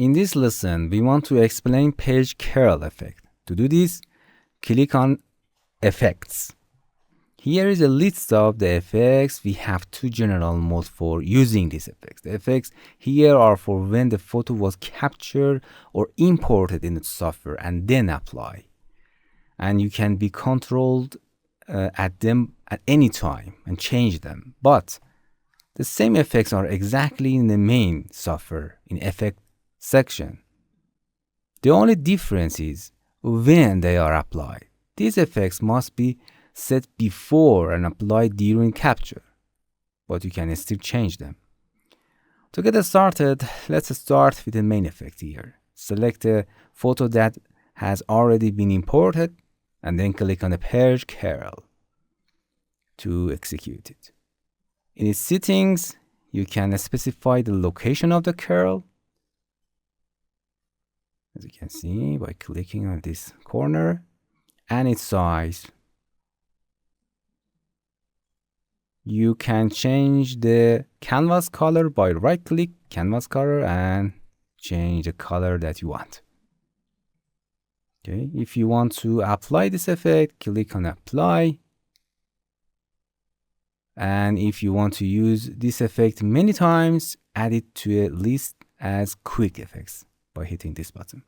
In this lesson, we want to explain page curl effect. To do this, click on Effects. Here is a list of the effects. We have two general modes for using these effects. The effects here are for when the photo was captured or imported into software and then apply. And you can be controlled at them at any time and change them. But the same effects are exactly in the main software in effect section. The only difference is when they are applied. These effects must be set before and applied during capture, but you can still change them. To get started, let's start with the main effect here. Select a photo that has already been imported and then click on the page curl to execute it. In its settings, you can specify the location of the curl, as you can see by clicking on this corner, and its size. You can change the canvas color by right click canvas color and change the color that you want. Okay, if you want to apply this effect, click on apply. And if you want to use this effect many times, add it to a list as quick effects by hitting this button.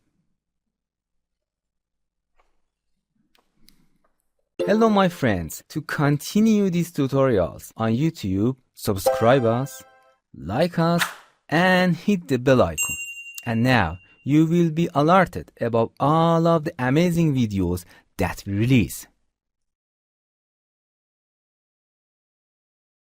Hello my friends, to continue these tutorials on YouTube, subscribe us, like us, and hit the bell icon. And now you will be alerted about all of the amazing videos that we release.